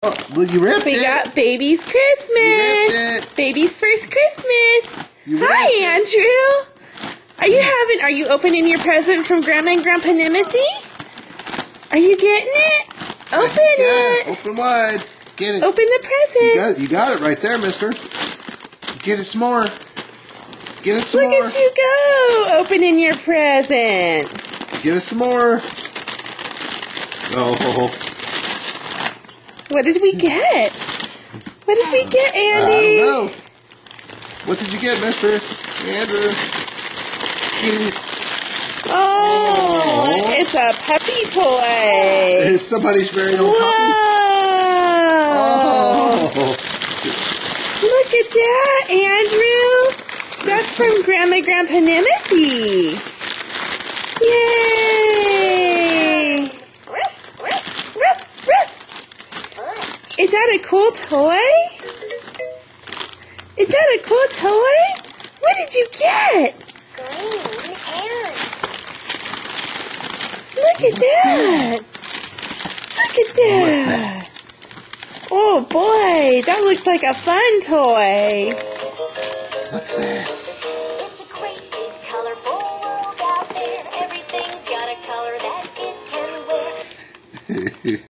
Oh, well, you ripped it. We got Baby's Christmas. You ripped it. Baby's first Christmas. You ripped Hi, it. Andrew. Are you opening your present from Grandma and Grandpa Nimothy? Are you getting it? Open it. Open wide. Get it. Open the present. You got it right there, mister. Get it some more. Get it some Look more. at you go. Opening your present. Get it some more. Oh. What did we get? What did we get, Andy? I don't know. What did you get, mister? Andrew. Oh, it's a puppy toy. It's somebody's very own puppy. Whoa. Oh. Look at that, Andrew. That's from Grandma and Grandpa Nimothy. Yay. Is that a cool toy? Is that a cool toy? What did you get? Look at that. Look at that. What's that? Oh boy, that looks like a fun toy. What's that?